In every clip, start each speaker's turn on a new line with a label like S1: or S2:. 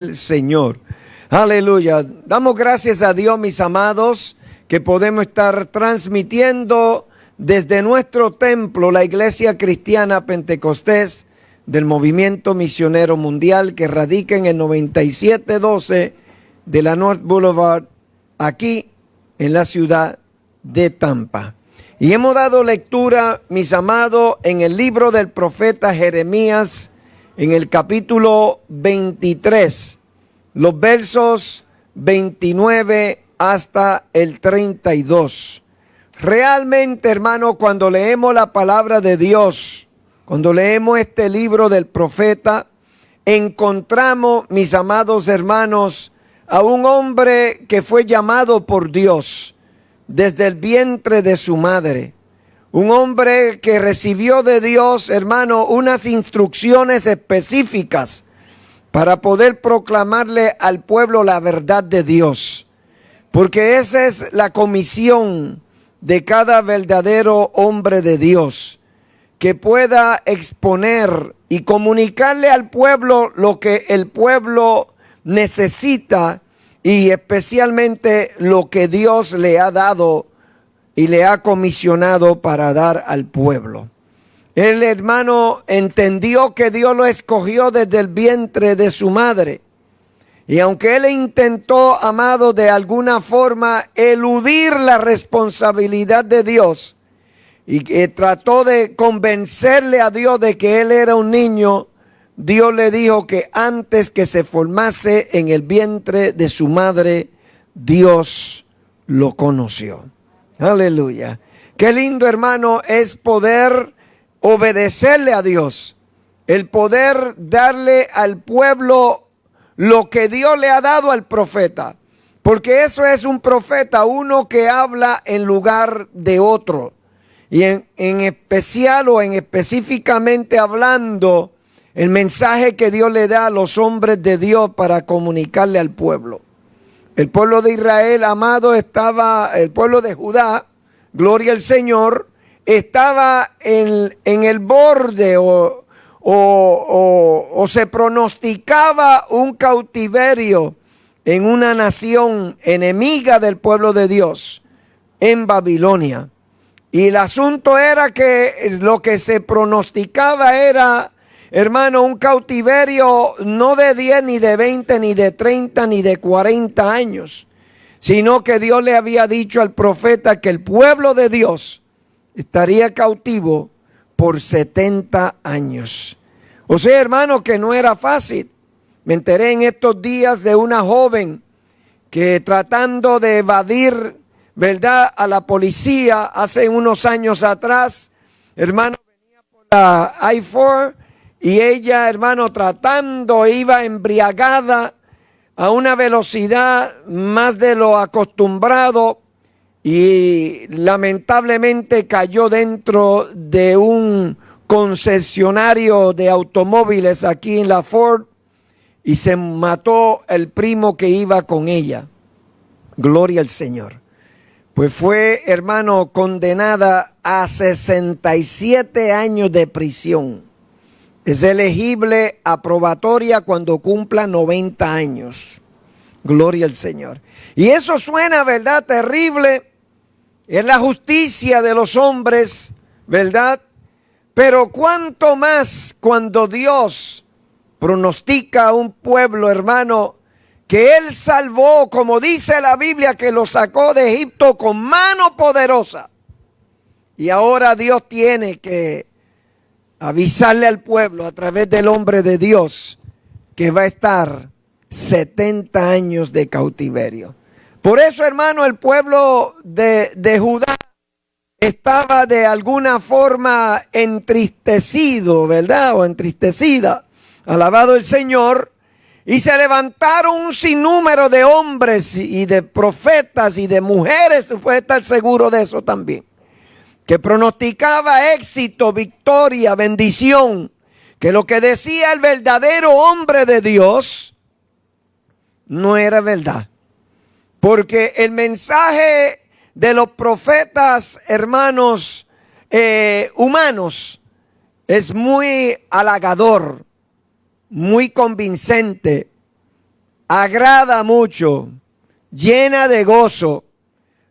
S1: el Señor. Aleluya. Damos gracias a Dios, mis amados, que podemos estar transmitiendo desde nuestro templo, la Iglesia Cristiana Pentecostés del Movimiento Misionero Mundial, que radica en el 9712 de la North Boulevard, aquí en la ciudad de Tampa. Y hemos dado lectura, mis amados, en el libro del profeta Jeremías, en el capítulo 23, los versos 29 hasta el 32. Realmente, hermano, cuando leemos la palabra de Dios, cuando leemos este libro del profeta, encontramos, mis amados hermanos, a un hombre que fue llamado por Dios desde el vientre de su madre. Un hombre que recibió de Dios, hermano, unas instrucciones específicas para poder proclamarle al pueblo la verdad de Dios. Porque esa es la comisión de cada verdadero hombre de Dios, que pueda exponer y comunicarle al pueblo lo que el pueblo necesita y especialmente lo que Dios le ha dado y le ha comisionado para dar al pueblo. El hermano entendió que Dios lo escogió desde el vientre de su madre. Y aunque él intentó, amado, de alguna forma eludir la responsabilidad de Dios y que trató de convencerle a Dios de que él era un niño, Dios le dijo que antes que se formase en el vientre de su madre, Dios lo conoció. Aleluya. Qué lindo, hermano, es poder obedecerle a Dios. El poder darle al pueblo lo que Dios le ha dado al profeta. Porque eso es un profeta, uno que habla en lugar de otro. Y en especial o en específicamente hablando, el mensaje que Dios le da a los hombres de Dios para comunicarle al pueblo. El pueblo de Israel, amado, el pueblo de Judá, gloria al Señor, estaba en el borde o se pronosticaba un cautiverio en una nación enemiga del pueblo de Dios, en Babilonia. Y el asunto era que lo que se pronosticaba era, hermano, un cautiverio no de 10, ni de 20, ni de 30, ni de 40 años, sino que Dios le había dicho al profeta que el pueblo de Dios estaría cautivo por 70 años. O sea, hermano, que no era fácil. Me enteré en estos días de una joven que tratando de evadir, ¿verdad?, a la policía hace unos años atrás, hermano, venía por la I-4 y ella, hermano, iba embriagada a una velocidad más de lo acostumbrado y lamentablemente cayó dentro de un concesionario de automóviles aquí en la Ford y se mató el primo que iba con ella. Gloria al Señor. Pues fue, hermano, condenada a 67 años de prisión. Es elegible a probatoria cuando cumpla 90 años. Gloria al Señor. Y eso suena, ¿verdad?, terrible. Es la justicia de los hombres, ¿verdad? Pero cuánto más cuando Dios pronostica a un pueblo, hermano, que Él salvó, como dice la Biblia, que lo sacó de Egipto con mano poderosa. Y ahora Dios tiene que avisarle al pueblo a través del hombre de Dios que va a estar 70 años de cautiverio. Por eso, hermano, el pueblo de Judá estaba de alguna forma entristecido, ¿verdad? O entristecida. Alabado el Señor. Y se levantaron un sinnúmero de hombres y de profetas y de mujeres, tú puedes estar seguro de eso también, que pronosticaba éxito, victoria, bendición, que lo que decía el verdadero hombre de Dios no era verdad. Porque el mensaje de los profetas, hermanos, humanos, es muy halagador, muy convincente, agrada mucho, llena de gozo.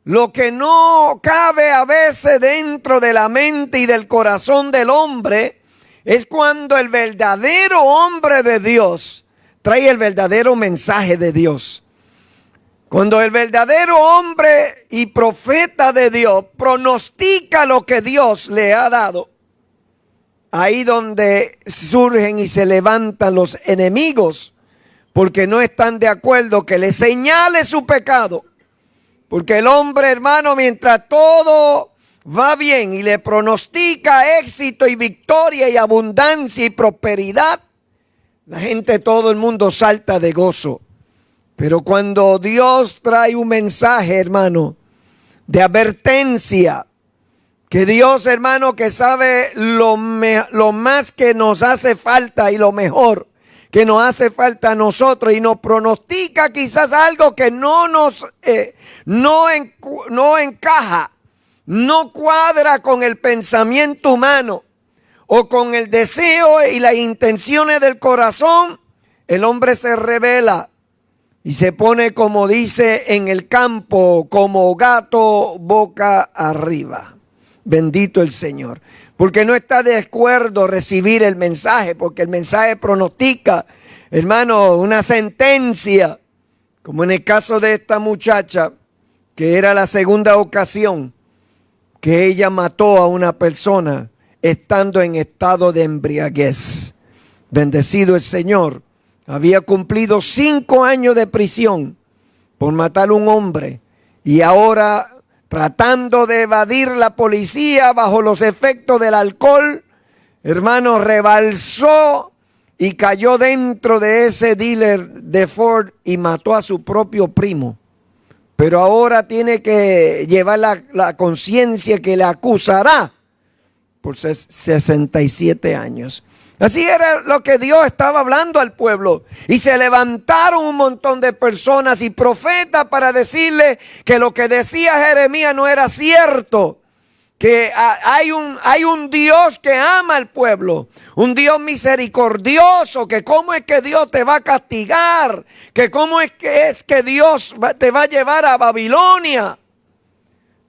S1: Lo que no cabe a veces dentro de la mente y del corazón del hombre es cuando el verdadero hombre de Dios trae el verdadero mensaje de Dios. Cuando el verdadero hombre y profeta de Dios pronostica lo que Dios le ha dado, ahí donde surgen y se levantan los enemigos, porque no están de acuerdo que le señale su pecado. Porque el hombre, hermano, mientras todo va bien y le pronostica éxito y victoria y abundancia y prosperidad, la gente, todo el mundo salta de gozo. Pero cuando Dios trae un mensaje, hermano, de advertencia, que Dios, hermano, que sabe lo más que nos hace falta y lo mejor que nos hace falta a nosotros, y nos pronostica quizás algo que no encaja, no cuadra con el pensamiento humano o con el deseo y las intenciones del corazón, el hombre se rebela y se pone, como dice en el campo, como gato boca arriba. Bendito el Señor. Porque no está de acuerdo recibir el mensaje, porque el mensaje pronostica, hermano, una sentencia, como en el caso de esta muchacha, que era la segunda ocasión que ella mató a una persona estando en estado de embriaguez. Bendecido el Señor. Había cumplido 5 años de prisión por matar a un hombre, y ahora, tratando de evadir la policía bajo los efectos del alcohol, hermano, rebalsó y cayó dentro de ese dealer de Ford y mató a su propio primo. Pero ahora tiene que llevar la conciencia que le acusará por 67 años. Así era lo que Dios estaba hablando al pueblo. Y se levantaron un montón de personas y profetas para decirle que lo que decía Jeremías no era cierto. Que hay un Dios que ama al pueblo, un Dios misericordioso, que cómo es que Dios te va a castigar, que cómo es que Dios te va a llevar a Babilonia.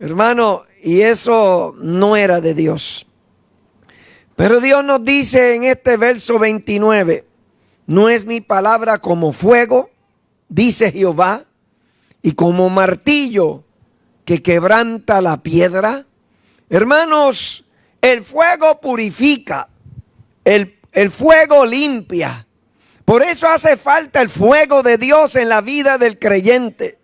S1: Hermano, y eso no era de Dios. Pero Dios nos dice en este verso 29, no es mi palabra como fuego, dice Jehová, y como martillo que quebranta la piedra. Hermanos, el fuego purifica, el fuego limpia. Por eso hace falta el fuego de Dios en la vida del creyente.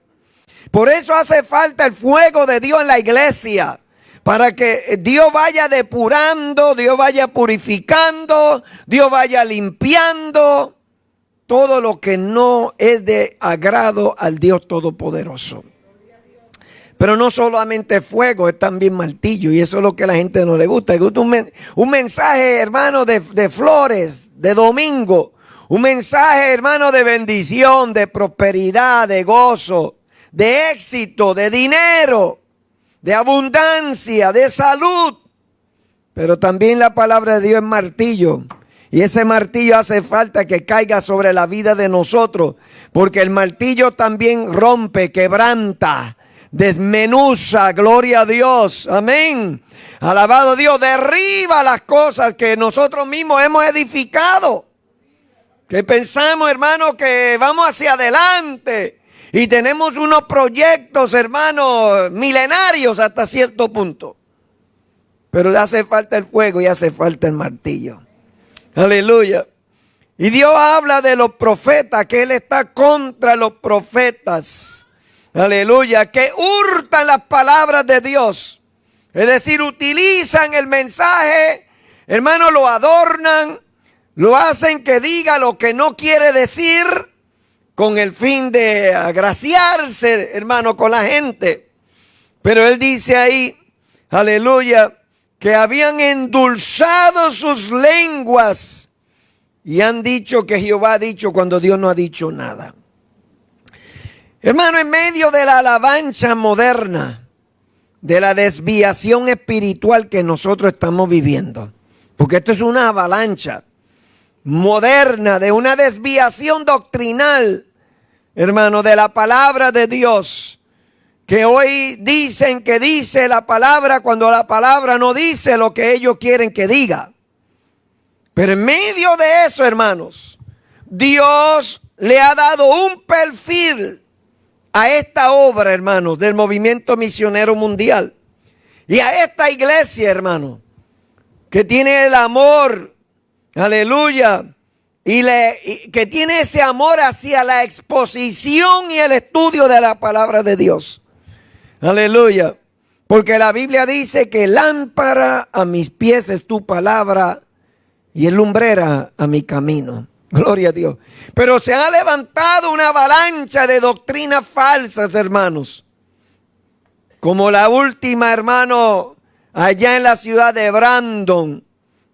S1: Por eso hace falta el fuego de Dios en la iglesia. Para que Dios vaya depurando, Dios vaya purificando, Dios vaya limpiando todo lo que no es de agrado al Dios Todopoderoso. Pero no solamente fuego, es también martillo, y eso es lo que a la gente no le gusta. Le gusta un mensaje, hermano, de flores, de domingo. Un mensaje, hermano, de bendición, de prosperidad, de gozo, de éxito, de dinero, de abundancia, de salud. Pero también la palabra de Dios es martillo. Y ese martillo hace falta que caiga sobre la vida de nosotros. Porque el martillo también rompe, quebranta, desmenuza, gloria a Dios, amén, alabado Dios, derriba las cosas que nosotros mismos hemos edificado, que pensamos, hermano, que vamos hacia adelante y tenemos unos proyectos, hermano, milenarios hasta cierto punto, pero le hace falta el fuego y hace falta el martillo. Aleluya. Y Dios habla de los profetas, que Él está contra los profetas. Aleluya, que hurtan las palabras de Dios. Es decir, utilizan el mensaje, hermano, lo adornan, lo hacen que diga lo que no quiere decir, con el fin de agraciarse, hermano, con la gente. Pero Él dice ahí, aleluya, que habían endulzado sus lenguas y han dicho que Jehová ha dicho cuando Dios no ha dicho nada. Hermano, en medio de la alabanza moderna, de la desviación espiritual que nosotros estamos viviendo, porque esto es una avalancha moderna de una desviación doctrinal hermano, de la palabra de Dios, que hoy dicen que dice la palabra cuando la palabra no dice lo que ellos quieren que diga. Pero en medio de eso, hermanos, Dios le ha dado un perfil a esta obra, hermanos, del movimiento misionero mundial. Y a esta iglesia, hermano, que tiene el amor, aleluya, y que tiene ese amor hacia la exposición y el estudio de la palabra de Dios. Aleluya. Porque la Biblia dice que lámpara a mis pies es tu palabra y es lumbrera a mi camino. Gloria a Dios. Pero se ha levantado una avalancha de doctrinas falsas, hermanos. Como la última, hermano, allá en la ciudad de Brandon,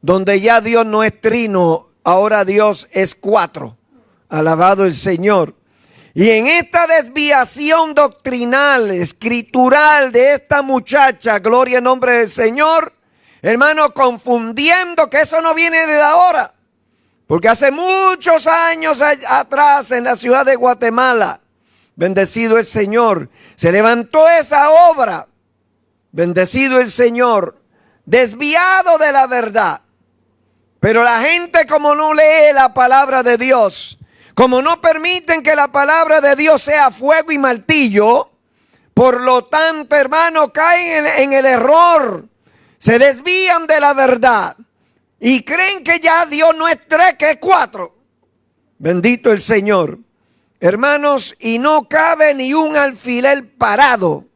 S1: donde ya Dios no es trino, ahora Dios es cuatro. Alabado el Señor. Y en esta desviación doctrinal, escritural de esta muchacha, gloria en nombre del Señor, hermano, confundiendo que eso no viene de ahora. Porque hace muchos años atrás en la ciudad de Guatemala, bendecido el Señor, se levantó esa obra, bendecido el Señor, desviado de la verdad. Pero la gente, como no lee la palabra de Dios, como no permiten que la palabra de Dios sea fuego y martillo, por lo tanto, hermano, caen en el error, se desvían de la verdad y creen que ya Dios no es tres, que es cuatro. Bendito el Señor. Hermanos, y no cabe ni un alfiler parado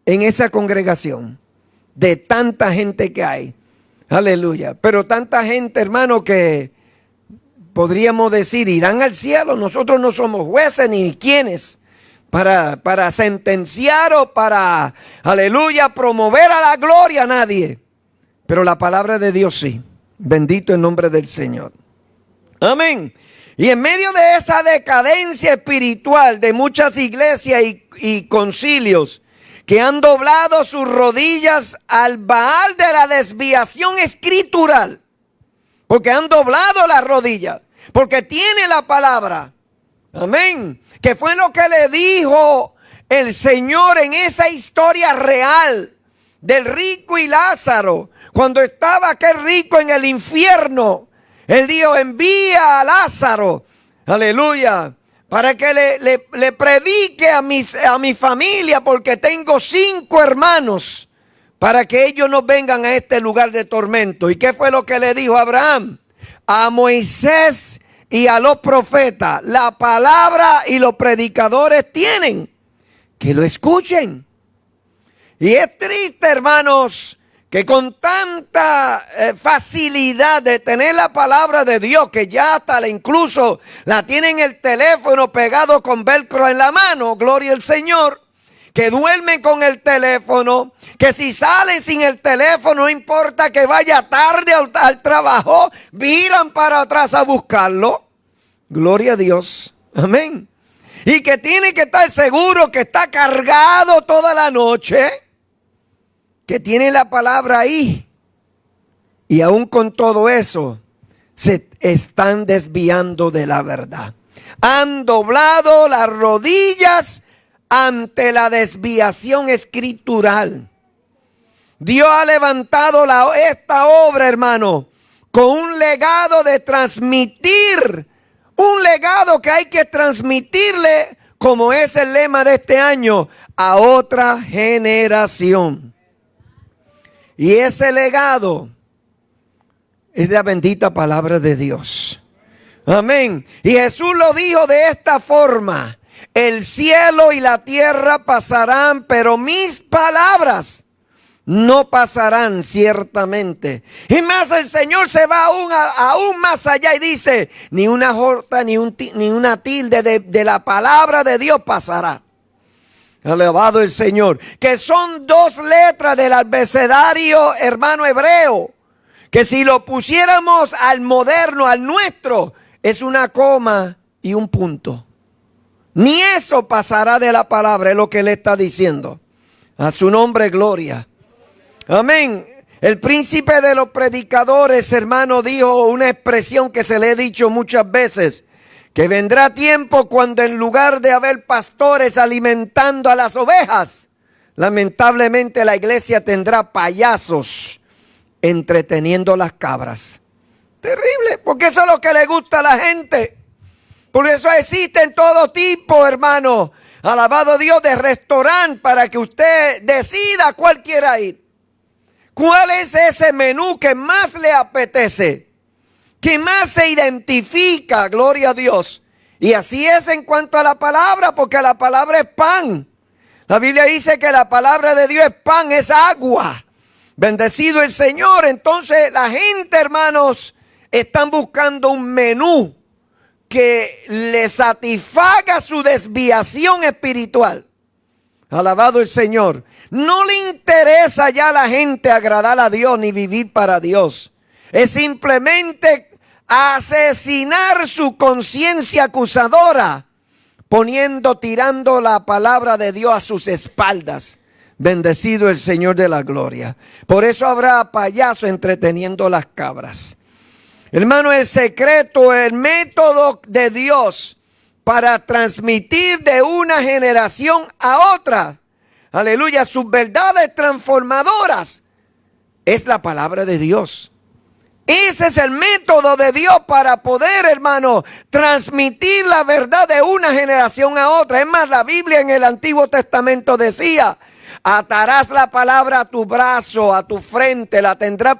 S1: en esa congregación de tanta gente que hay. Aleluya. Pero tanta gente, hermano, que podríamos decir irán al cielo. Nosotros no somos jueces ni quienes para sentenciar o para, aleluya, promover a la gloria a nadie. Pero la palabra de Dios sí. Bendito el nombre del Señor. Amén. Y en medio de esa decadencia espiritual de muchas iglesias y concilios que han doblado sus rodillas al Baal de la desviación escritural, porque han doblado las rodillas, porque tiene la palabra, amén, que fue lo que le dijo el Señor en esa historia real del rico y Lázaro, cuando estaba aquel rico en el infierno. Él dijo: envía a Lázaro, aleluya, para que le predique a mi familia, porque tengo 5 hermanos, para que ellos no vengan a este lugar de tormento. ¿Y qué fue lo que le dijo Abraham? A Moisés y a los profetas, la palabra y los predicadores tienen, que lo escuchen. Y es triste, hermanos, que con tanta facilidad de tener la palabra de Dios, que ya hasta incluso la tienen en el teléfono pegado con velcro en la mano, gloria al Señor, que duermen con el teléfono, que si salen sin el teléfono, no importa que vaya tarde al trabajo, viran para atrás a buscarlo. Gloria a Dios, amén. Y que tiene que estar seguro que está cargado toda la noche, que tiene la palabra ahí. Y aún con todo eso, se están desviando de la verdad. Han doblado las rodillas ante la desviación escritural. Dios ha levantado esta obra, hermano, con un legado de transmitir, un legado que hay que transmitirle, como es el lema de este año, a otra generación. Y ese legado es la bendita palabra de Dios. Amén. Y Jesús lo dijo de esta forma: el cielo y la tierra pasarán, pero mis palabras no pasarán ciertamente. Y más, el Señor se va aún más allá y dice: ni una jota ni una tilde de la palabra de Dios pasará. Alabado el Señor. Que son 2 letras del abecedario, hermano, hebreo, que si lo pusiéramos al moderno, al nuestro, es una coma y un punto. Ni eso pasará de la palabra, es lo que él está diciendo. A su nombre, gloria. Amén. El príncipe de los predicadores, hermano, dijo una expresión que se le he dicho muchas veces, que vendrá tiempo cuando en lugar de haber pastores alimentando a las ovejas, lamentablemente la iglesia tendrá payasos entreteniendo las cabras. Terrible, porque eso es lo que le gusta a la gente. Por eso existen todo tipo, hermano, alabado Dios, de restaurante para que usted decida cuál quiera ir. ¿Cuál es ese menú que más le apetece? Que más se identifica, gloria a Dios. Y así es en cuanto a la palabra, porque la palabra es pan. La Biblia dice que la palabra de Dios es pan, es agua. Bendecido el Señor. Entonces la gente, hermanos, están buscando un menú que le satisfaga su desviación espiritual. Alabado el Señor. No le interesa ya a la gente agradar a Dios ni vivir para Dios. Es simplemente asesinar su conciencia acusadora, tirando la palabra de Dios a sus espaldas. Bendecido el Señor de la gloria. Por eso habrá payaso entreteniendo las cabras. Hermano, el secreto, el método de Dios para transmitir de una generación a otra, aleluya, sus verdades transformadoras, es la palabra de Dios. Ese es el método de Dios para poder, hermano, transmitir la verdad de una generación a otra. Es más, la Biblia en el Antiguo Testamento decía: atarás la palabra a tu brazo, a tu frente, la tendrás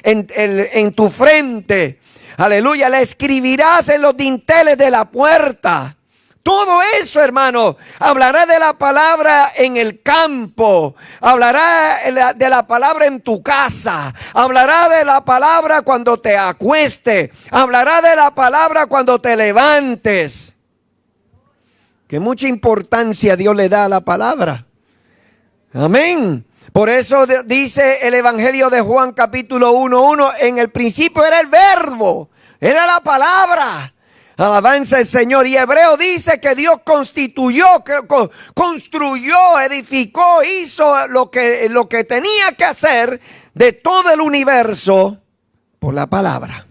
S1: en tu frente. Aleluya, la escribirás en los dinteles de la puerta. Todo eso, hermano, hablará de la palabra en el campo, hablará de la palabra en tu casa, hablará de la palabra cuando te acuestes, hablará de la palabra cuando te levantes. Que mucha importancia Dios le da a la palabra. Amén. Por eso dice el Evangelio de Juan capítulo 1:1, en el principio era el verbo, era la palabra. Alabanza al Señor. Y Hebreo dice que Dios construyó, edificó, hizo lo que tenía que hacer de todo el universo por la palabra.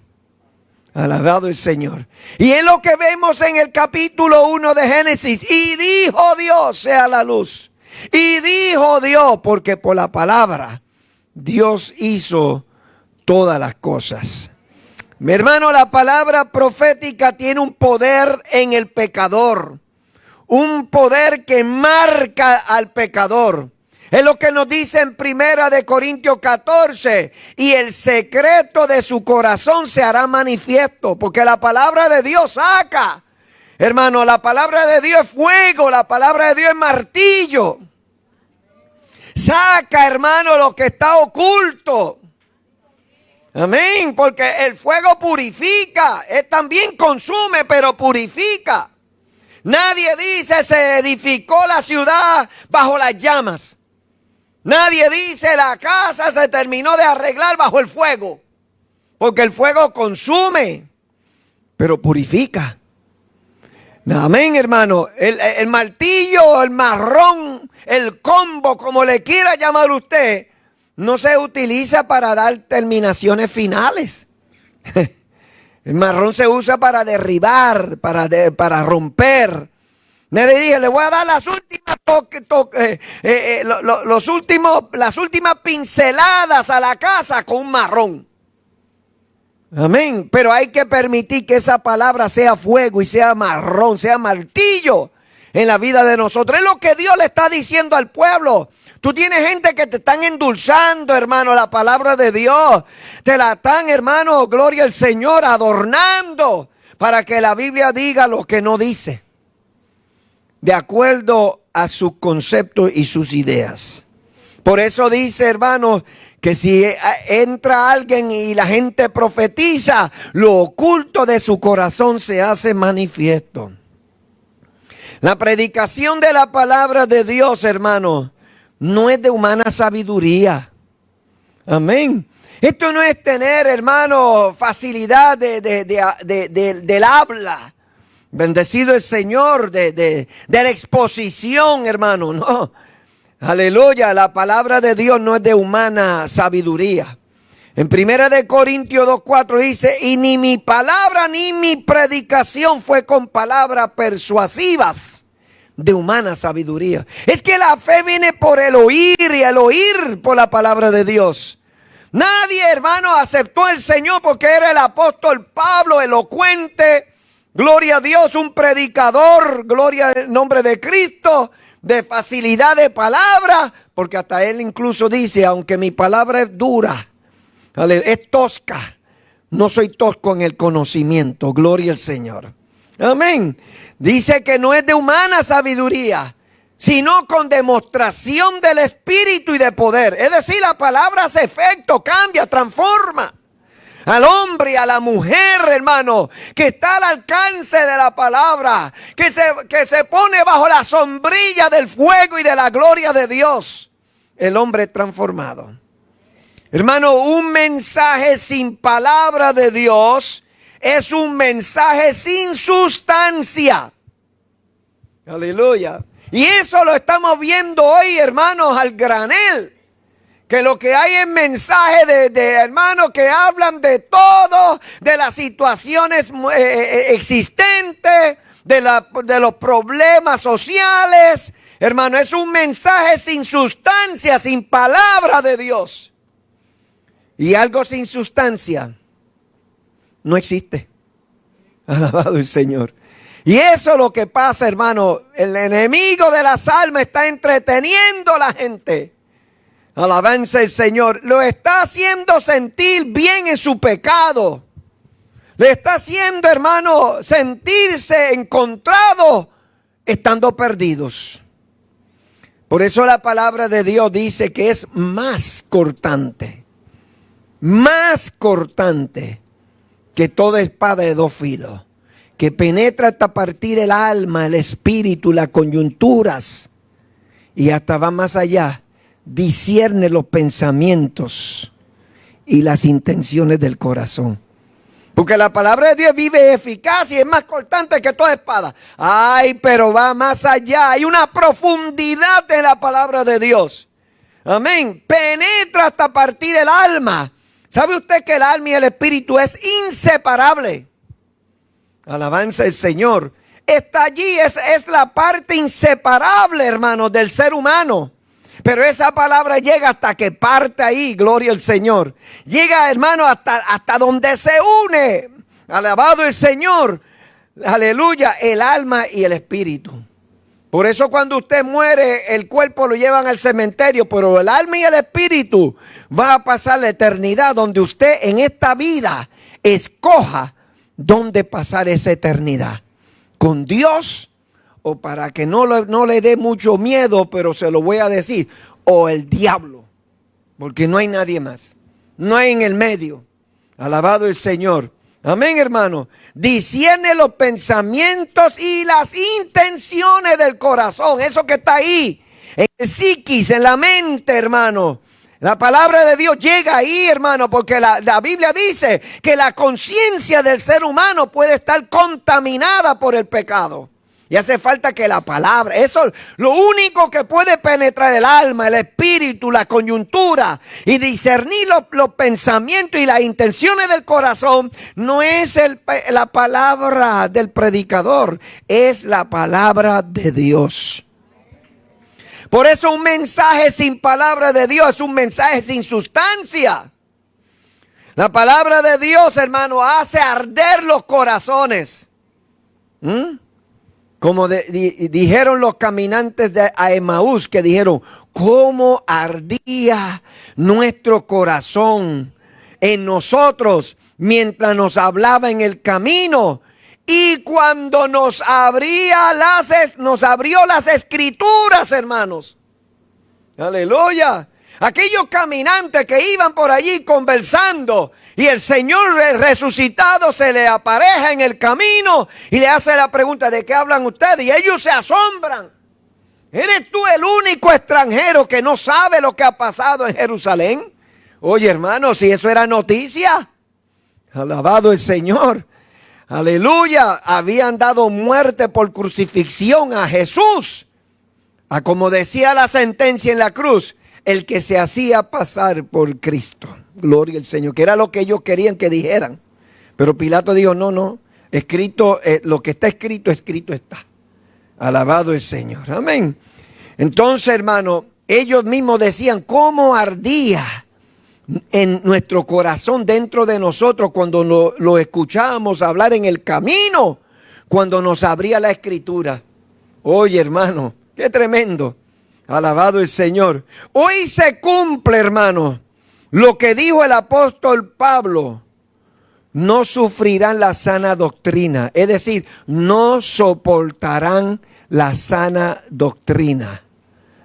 S1: Alabado el Señor. Y es lo que vemos en el capítulo 1 de Génesis. Y dijo Dios, sea la luz. Y dijo Dios, porque por la palabra Dios hizo todas las cosas. Mi hermano, la palabra profética tiene un poder en el pecador. Un poder que marca al pecador. Es lo que nos dice en 1 de Corintios 14. Y el secreto de su corazón se hará manifiesto. Porque la palabra de Dios saca. Hermano, la palabra de Dios es fuego. La palabra de Dios es martillo. Saca, hermano, lo que está oculto. Amén, porque el fuego purifica, también consume, pero purifica. Nadie dice se edificó la ciudad bajo las llamas. Nadie dice la casa se terminó de arreglar bajo el fuego. Porque el fuego consume, pero purifica. Amén, hermano. El martillo, el marrón, el combo, como le quiera llamar usted, no se utiliza para dar terminaciones finales. El marrón se usa para derribar, para romper. Le dije, le voy a dar las últimas pinceladas a la casa con un marrón. Amén. Pero hay que permitir que esa palabra sea fuego y sea marrón, sea martillo en la vida de nosotros. Es lo que Dios le está diciendo al pueblo. Tú tienes gente que te están endulzando, hermano, la palabra de Dios. Te la están, hermano, gloria al Señor, adornando para que la Biblia diga lo que no dice. De acuerdo a sus conceptos y sus ideas. Por eso dice, hermano, que si entra alguien y la gente profetiza, lo oculto de su corazón se hace manifiesto. La predicación de la palabra de Dios, hermano, no es de humana sabiduría. Amén. Esto no es tener, hermano, facilidad del habla. Bendecido el Señor de la exposición, hermano. No. Aleluya. La palabra de Dios no es de humana sabiduría. En 1 Corintios 2:4 dice, y ni mi palabra ni mi predicación fue con palabras persuasivas de humana sabiduría. Es que la fe viene por el oír y el oír por la palabra de Dios. Nadie, hermano, aceptó al Señor porque era el apóstol Pablo, elocuente, gloria a Dios, un predicador, gloria al nombre de Cristo, de facilidad de palabra, porque hasta él incluso dice, aunque mi palabra es dura, es tosca, no soy tosco en el conocimiento, gloria al Señor. Amén. Dice que no es de humana sabiduría, sino con demostración del Espíritu y de poder. Es decir, la palabra hace efecto, cambia, transforma al hombre y a la mujer, hermano, que está al alcance de la palabra, que se pone bajo la sombrilla del fuego y de la gloria de Dios. El hombre es transformado. Hermano, un mensaje sin palabra de Dios es un mensaje sin sustancia. Aleluya. Y eso lo estamos viendo hoy, hermanos, al granel. Que lo que hay es mensajes de hermanos que hablan de todo, de las situaciones existentes, de los problemas sociales. Hermano, es un mensaje sin sustancia, sin palabra de Dios. Y algo sin sustancia no existe. Alabado el Señor. Y eso es lo que pasa, hermano. El enemigo de las almas está entreteniendo a la gente. Alabanza el Señor. Lo está haciendo sentir bien en su pecado. Le está haciendo, hermano, sentirse encontrado estando perdidos. Por eso la palabra de Dios dice que es más cortante que toda espada de dos filos, que penetra hasta partir el alma, el espíritu, las coyunturas, y hasta va más allá, discierne los pensamientos y las intenciones del corazón. Porque la palabra de Dios vive eficaz y es más cortante que toda espada. Ay, pero va más allá, hay una profundidad en la palabra de Dios. Amén. Penetra hasta partir el alma. ¿Sabe usted que el alma y el espíritu es inseparable? Alabanza el Señor. Está allí, es la parte inseparable, hermanos, del ser humano. Pero esa palabra llega hasta que parte ahí, gloria al Señor. Llega, hermano, hasta donde se une. Alabado el Señor. Aleluya, el alma y el espíritu. Por eso cuando usted muere, el cuerpo lo llevan al cementerio, pero el alma y el espíritu va a pasar la eternidad donde usted en esta vida escoja dónde pasar esa eternidad. Con Dios, o para que no le dé mucho miedo, pero se lo voy a decir, o el diablo, porque no hay nadie más. No hay en el medio. Alabado el Señor. Amén, hermano. Discierne los pensamientos y las intenciones del corazón. Eso que está ahí, en el psiquis, en la mente, hermano. La palabra de Dios llega ahí, hermano, porque la Biblia dice que la conciencia del ser humano puede estar contaminada por el pecado. Y hace falta que la palabra, eso, lo único que puede penetrar el alma, el espíritu, la coyuntura y discernir los pensamientos y las intenciones del corazón, no es la palabra del predicador, es la palabra de Dios. Por eso un mensaje sin palabra de Dios es un mensaje sin sustancia. La palabra de Dios, hermano, hace arder los corazones. Como dijeron los caminantes de Emaús, que dijeron, cómo ardía nuestro corazón en nosotros mientras nos hablaba en el camino. Y cuando nos abrió las escrituras, hermanos. Aleluya. Aquellos caminantes que iban por allí conversando y el Señor resucitado se le apareja en el camino y le hace la pregunta, ¿de qué hablan ustedes? Y ellos se asombran. ¿Eres tú el único extranjero que no sabe lo que ha pasado en Jerusalén? Oye, hermano, si eso era noticia. Alabado el Señor. Aleluya. Habían dado muerte por crucifixión a Jesús. Como decía la sentencia en la cruz, el que se hacía pasar por Cristo. Gloria al Señor, que era lo que ellos querían que dijeran. Pero Pilato dijo, no, no, escrito, lo que está escrito, escrito está. Alabado el Señor. Amén. Entonces, hermano, ellos mismos decían, ¿cómo ardía en nuestro corazón dentro de nosotros cuando lo escuchábamos hablar en el camino, cuando nos abría la escritura? Oye, hermano, qué tremendo. Alabado el Señor. Hoy se cumple, hermano, lo que dijo el apóstol Pablo. No sufrirán la sana doctrina. Es decir, no soportarán la sana doctrina.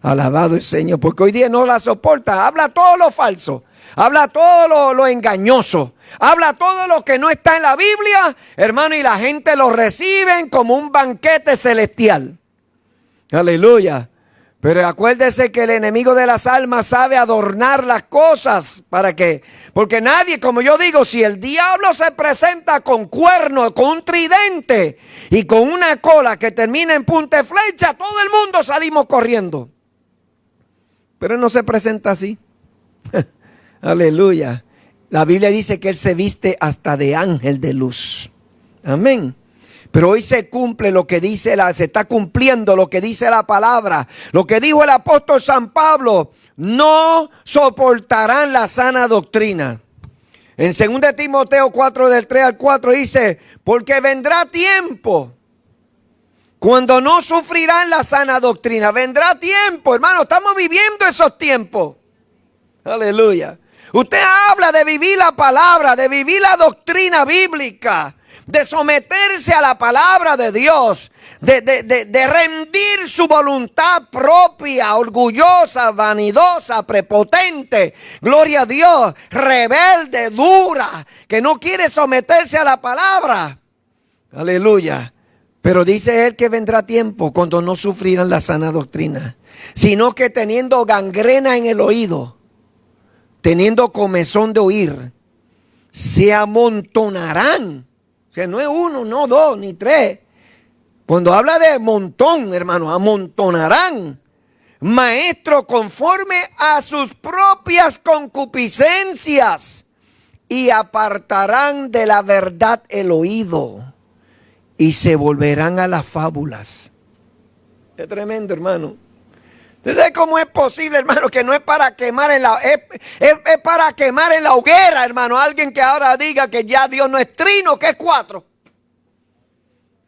S1: Alabado el Señor. Porque hoy día no la soporta. Habla todo lo falso. Habla todo lo engañoso. Habla todo lo que no está en la Biblia, hermano, y la gente lo reciben como un banquete celestial. Aleluya. Pero acuérdese que el enemigo de las almas sabe adornar las cosas para que, porque nadie, como yo digo, si el diablo se presenta con cuernos, con un tridente y con una cola que termina en punta de flecha, todo el mundo salimos corriendo. Pero él no se presenta así. Aleluya. La Biblia dice que él se viste hasta de ángel de luz. Amén. Pero hoy se cumple lo que dice, se está cumpliendo lo que dice la palabra. Lo que dijo el apóstol San Pablo, no soportarán la sana doctrina. En 2 Timoteo 4, del 3 al 4 dice, porque vendrá tiempo cuando no sufrirán la sana doctrina. Vendrá tiempo, hermano, estamos viviendo esos tiempos. Aleluya. Usted habla de vivir la palabra, de vivir la doctrina bíblica, de someterse a la palabra de Dios, de rendir su voluntad propia, orgullosa, vanidosa, prepotente, gloria a Dios, rebelde, dura, que no quiere someterse a la palabra. Aleluya. Pero dice él que vendrá tiempo cuando no sufrirán la sana doctrina, sino que teniendo gangrena en el oído, teniendo comezón de oír, se amontonarán. O sea, no es uno, no dos, ni tres. Cuando habla de montón, hermano, amontonarán maestros conforme a sus propias concupiscencias y apartarán de la verdad el oído y se volverán a las fábulas. Es tremendo, hermano. ¿Usted sabe cómo es posible, hermano, que no es para quemar es para quemar en la hoguera, hermano? Alguien que ahora diga que ya Dios no es trino, que es cuatro.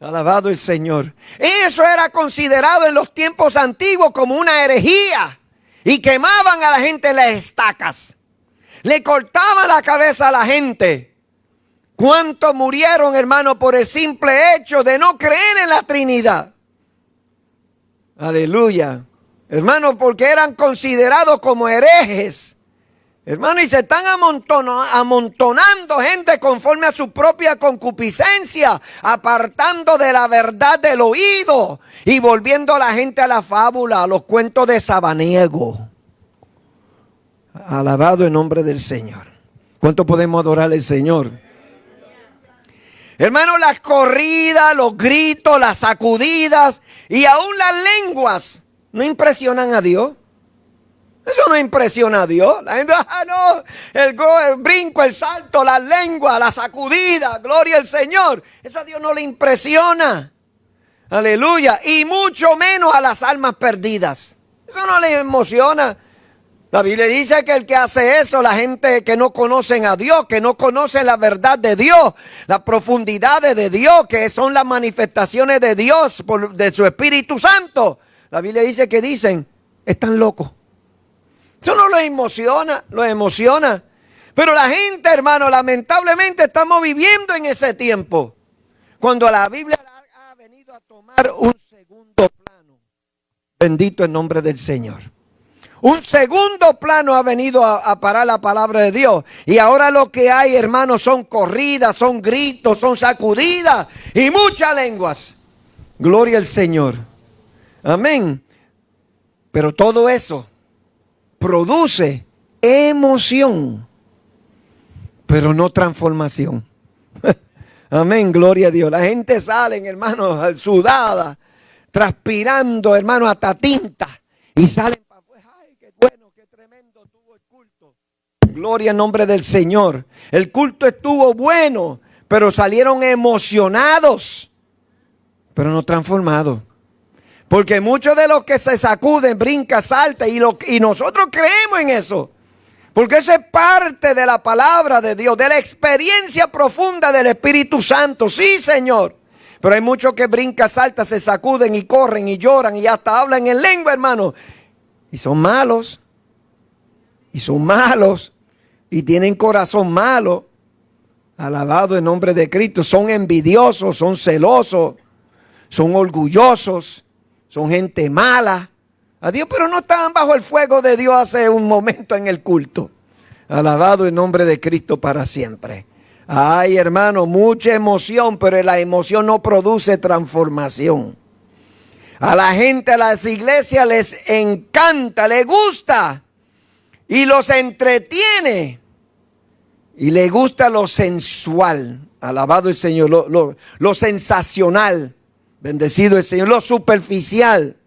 S1: Alabado el Señor. Eso era considerado en los tiempos antiguos como una herejía. Y quemaban a la gente en las estacas. Le cortaban la cabeza a la gente. ¿Cuántos murieron, hermano, por el simple hecho de no creer en la Trinidad? Aleluya. Hermano, porque eran considerados como herejes. Hermano, y se están amontonando gente conforme a su propia concupiscencia, apartando de la verdad del oído y volviendo a la gente a la fábula, a los cuentos de sabaniego. Alabado el nombre del Señor. ¿Cuánto podemos adorar al Señor? Hermano, las corridas, los gritos, las sacudidas y aún las lenguas no impresionan a Dios. Eso no impresiona a Dios. La gente, no, el brinco, el salto, la lengua, la sacudida, gloria al Señor. Eso a Dios no le impresiona. Aleluya. Y mucho menos a las almas perdidas. Eso no le emociona. La Biblia dice que el que hace eso, la gente que no conocen a Dios, que no conocen la verdad de Dios, las profundidades de Dios, que son las manifestaciones de Dios, de su Espíritu Santo. La Biblia dice que dicen, están locos. Eso no los emociona. Pero la gente, hermano, lamentablemente estamos viviendo en ese tiempo. Cuando la Biblia ha venido a tomar un segundo plano. Bendito el nombre del Señor. Un segundo plano ha venido a parar la palabra de Dios. Y ahora lo que hay, hermanos, son corridas, son gritos, son sacudidas y muchas lenguas. Gloria al Señor. Amén. Pero todo eso produce emoción, pero no transformación. Amén, gloria a Dios. La gente sale, hermanos, sudada, transpirando, hermanos, hasta tinta. Y salen para afuera. Ay, qué bueno, qué tremendo tuvo el culto. Gloria al nombre del Señor. El culto estuvo bueno, pero salieron emocionados, pero no transformados. Porque muchos de los que se sacuden, brincan, saltan, y nosotros creemos en eso. Porque eso es parte de la palabra de Dios, de la experiencia profunda del Espíritu Santo. Sí, Señor. Pero hay muchos que brincan, saltan, se sacuden y corren y lloran y hasta hablan en lengua, hermano. Y son malos. Y son malos. Y tienen corazón malo. Alabado el nombre de Cristo. Son envidiosos, son celosos, son orgullosos, son gente mala. Adiós, pero no estaban bajo el fuego de Dios hace un momento en el culto. Alabado el nombre de Cristo para siempre. Ay, hermano, mucha emoción, pero la emoción no produce transformación. A la gente, a las iglesias les encanta, les gusta y los entretiene. Y le gusta lo sensual, alabado el Señor, lo sensacional, bendecido el Señor, lo superficial.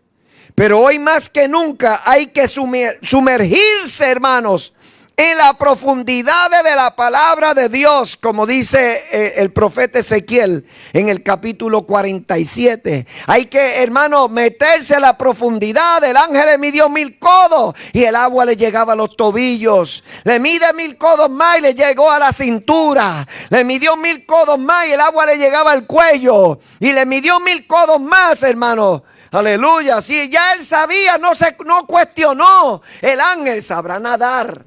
S1: Pero hoy más que nunca hay que sumergirse, hermanos, en la profundidad de la palabra de Dios, como dice el profeta Ezequiel en el capítulo 47. Hay que, hermano, meterse a la profundidad. El ángel le midió 1000 codos y el agua le llegaba a los tobillos. Le mide 1000 codos más y le llegó a la cintura. Le midió 1000 codos más y el agua le llegaba al cuello. Y le midió 1000 codos más, hermano. Aleluya. Si ya él sabía, no cuestionó. El ángel sabrá nadar.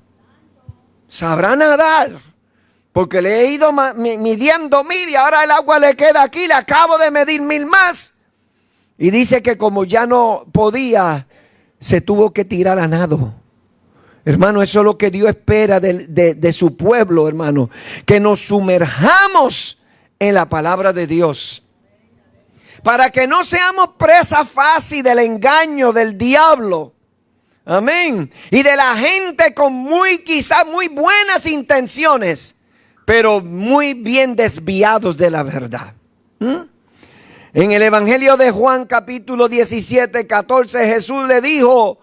S1: Sabrá nadar, porque le he ido midiendo 1000 y ahora el agua le queda aquí, le acabo de medir 1000 más. Y dice que como ya no podía, se tuvo que tirar a nado. Hermano, eso es lo que Dios espera de su pueblo, hermano, que nos sumerjamos en la palabra de Dios. Para que no seamos presa fácil del engaño del diablo. Amén. Y de la gente con quizás muy buenas intenciones, pero muy bien desviados de la verdad. En el Evangelio de Juan capítulo 17, 14, Jesús le dijo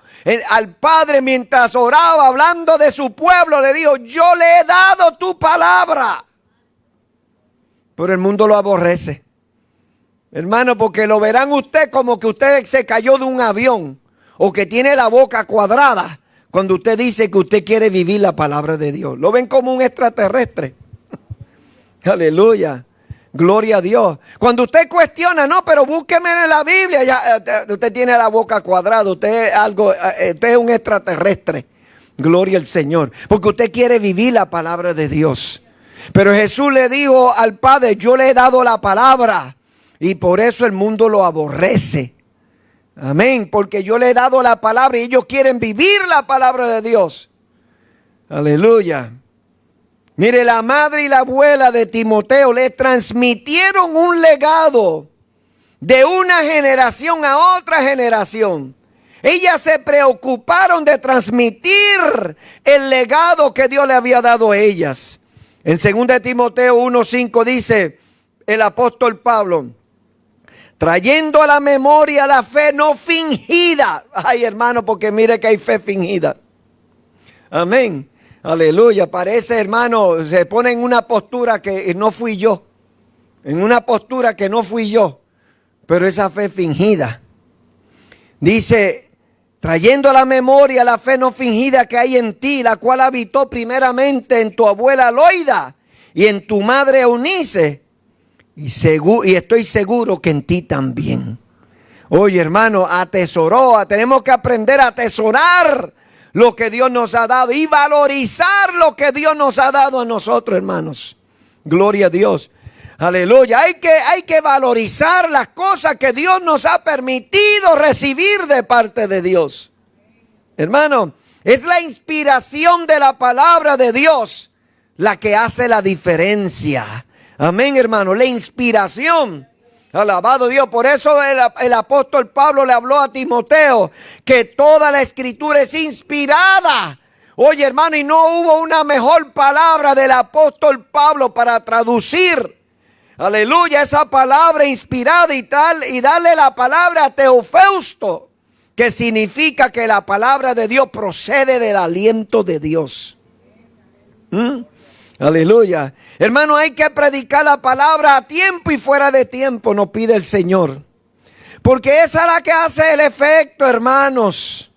S1: al Padre mientras oraba, hablando de su pueblo, le dijo: yo le he dado tu palabra. Pero el mundo lo aborrece. Hermano, porque lo verán usted como que usted se cayó de un avión. O que tiene la boca cuadrada cuando usted dice que usted quiere vivir la palabra de Dios. Lo ven como un extraterrestre. Aleluya. Gloria a Dios. Cuando usted cuestiona, no, pero búsqueme en la Biblia. Ya, usted tiene la boca cuadrada. Usted es un extraterrestre. Gloria al Señor. Porque usted quiere vivir la palabra de Dios. Pero Jesús le dijo al Padre: yo le he dado la palabra. Y por eso el mundo lo aborrece. Amén, porque yo le he dado la palabra y ellos quieren vivir la palabra de Dios. Aleluya. Mire, la madre y la abuela de Timoteo le transmitieron un legado de una generación a otra generación. Ellas se preocuparon de transmitir el legado que Dios le había dado a ellas. En 2 Timoteo 1:5 dice el apóstol Pablo: trayendo a la memoria la fe no fingida. Ay, hermano, porque mire que hay fe fingida. Amén. Aleluya. Parece, hermano, se pone en una postura que no fui yo. En una postura que no fui yo. Pero esa fe fingida. Dice: trayendo a la memoria la fe no fingida que hay en ti, la cual habitó primeramente en tu abuela Loida y en tu madre Eunice. Y estoy seguro que en ti también. Oye, hermano, tenemos que aprender a atesorar lo que Dios nos ha dado y valorizar lo que Dios nos ha dado a nosotros, hermanos. Gloria a Dios. Aleluya. Hay que valorizar las cosas que Dios nos ha permitido recibir de parte de Dios. Hermano, es la inspiración de la palabra de Dios la que hace la diferencia. Amén, hermano, la inspiración. Alabado Dios. Por eso el apóstol Pablo le habló a Timoteo que toda la escritura es inspirada. Oye, hermano, y no hubo una mejor palabra del apóstol Pablo para traducir, aleluya, esa palabra inspirada y darle la palabra a Teofeusto, que significa que la palabra de Dios procede del aliento de Dios. Aleluya. Hermano, hay que predicar la palabra a tiempo y fuera de tiempo, nos pide el Señor. Porque esa es la que hace el efecto, hermanos.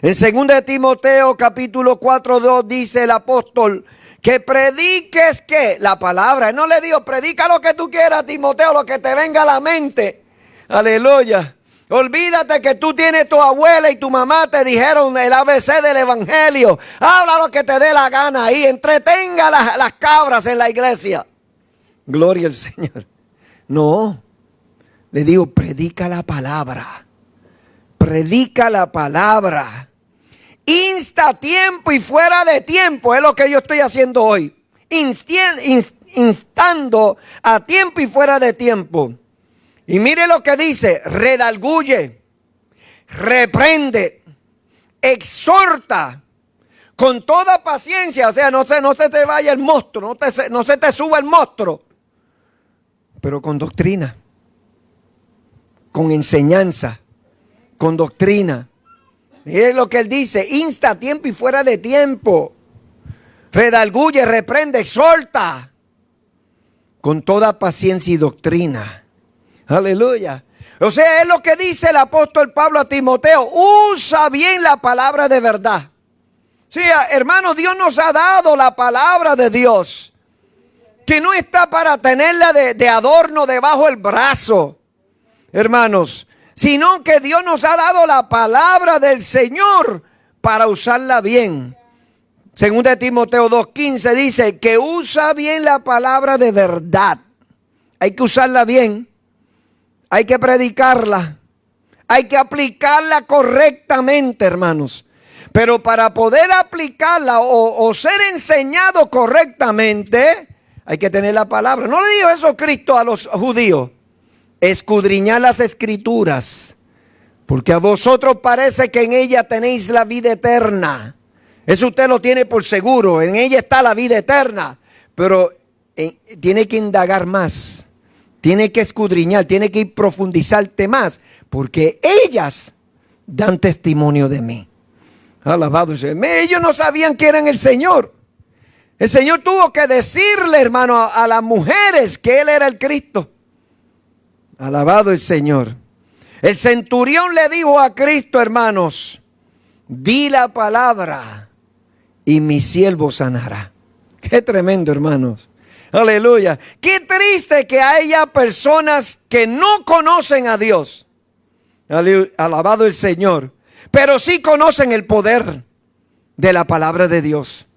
S1: En 2 de Timoteo capítulo 4:2 dice el apóstol que prediques que la palabra. Él no le dijo, predica lo que tú quieras, Timoteo, lo que te venga a la mente. Aleluya. Olvídate que tú tienes tu abuela y tu mamá te dijeron el ABC del evangelio. Habla lo que te dé la gana ahí. Entretenga las cabras en la iglesia. Gloria al Señor. No. Le digo, predica la palabra. Predica la palabra. Insta a tiempo y fuera de tiempo. Es lo que yo estoy haciendo hoy. Instando a tiempo y fuera de tiempo. Y mire lo que dice, redarguye, reprende, exhorta con toda paciencia. O sea, no se te vaya el monstruo, no se te suba el monstruo, pero con doctrina, con enseñanza, con doctrina. Mire lo que él dice, insta a tiempo y fuera de tiempo. Redarguye, reprende, exhorta con toda paciencia y doctrina. Aleluya. O sea, es lo que dice el apóstol Pablo a Timoteo. Usa bien la palabra de verdad. Sí, hermano, Dios nos ha dado la palabra de Dios. Que no está para tenerla de adorno debajo del brazo, hermanos. Sino que Dios nos ha dado la palabra del Señor para usarla bien. Según de Timoteo 2:15 dice que usa bien la palabra de verdad. Hay que usarla bien. Hay que predicarla, hay que aplicarla correctamente, hermanos. Pero para poder aplicarla o ser enseñado correctamente, hay que tener la palabra. ¿No le dijo eso Cristo a los judíos? Escudriñad las escrituras, porque a vosotros parece que en ella tenéis la vida eterna. Eso usted lo tiene por seguro, en ella está la vida eterna. Pero tiene que indagar más. Tiene que escudriñar, tiene que profundizarte más, porque ellas dan testimonio de mí. Alabado sea. Ellos no sabían que eran el Señor. El Señor tuvo que decirle, hermano, a las mujeres que Él era el Cristo. Alabado el Señor. El centurión le dijo a Cristo, hermanos, di la palabra y mi siervo sanará. Qué tremendo, hermanos. Aleluya. Qué triste que haya personas que no conocen a Dios. Alabado el Señor. Pero sí conocen el poder de la palabra de Dios.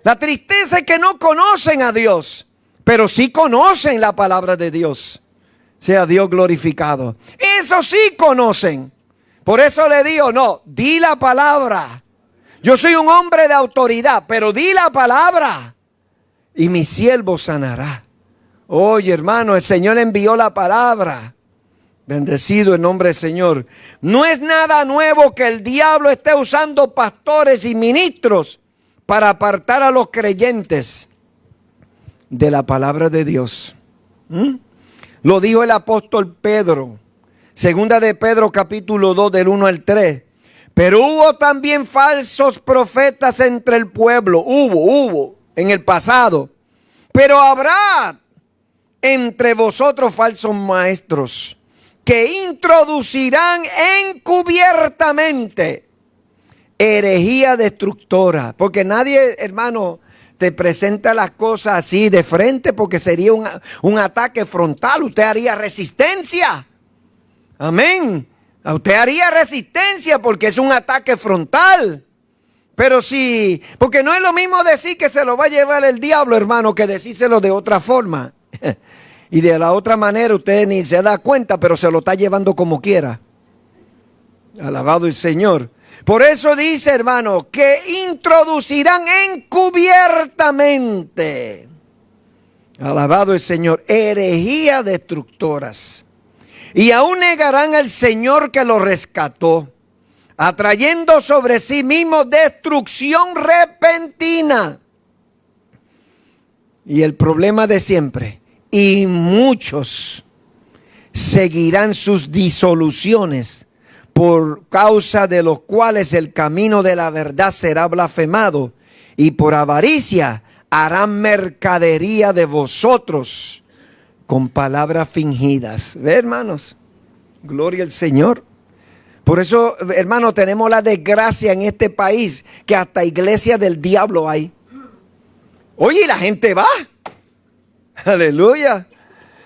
S1: La tristeza es que no conocen a Dios, pero sí conocen la palabra de Dios. Sea Dios glorificado. Eso sí conocen. Por eso le digo, no, di la palabra. Yo soy un hombre de autoridad, pero di la palabra. Y mi siervo sanará. Oye, hermano, el Señor envió la palabra. Bendecido el nombre del Señor. No es nada nuevo que el diablo esté usando pastores y ministros para apartar a los creyentes de la palabra de Dios. Lo dijo el apóstol Pedro. Segunda de Pedro capítulo 2 del 1 al 3. Pero hubo también falsos profetas entre el pueblo. Hubo en el pasado. Pero habrá entre vosotros falsos maestros que introducirán encubiertamente herejía destructora. Porque nadie, hermano, te presenta las cosas así de frente porque sería un ataque frontal. Usted haría resistencia. Amén. Usted haría resistencia porque es un ataque frontal. Pero sí, porque no es lo mismo decir que se lo va a llevar el diablo, hermano, que decírselo de otra forma. Y de la otra manera usted ni se da cuenta, pero se lo está llevando como quiera. Alabado el Señor. Por eso dice, hermano, que introducirán encubiertamente. Alabado el Señor. Herejía destructoras. Y aún negarán al Señor que los rescató, atrayendo sobre sí mismos destrucción repentina. Y el problema de siempre. Y muchos seguirán sus disoluciones, por causa de los cuales el camino de la verdad será blasfemado. y por avaricia harán mercadería de vosotros con palabras fingidas. ¿Ve, hermanos? Gloria al Señor. Por eso, hermanos, tenemos la desgracia en este país que hasta iglesias del diablo hay. Oye, y la gente va. Aleluya.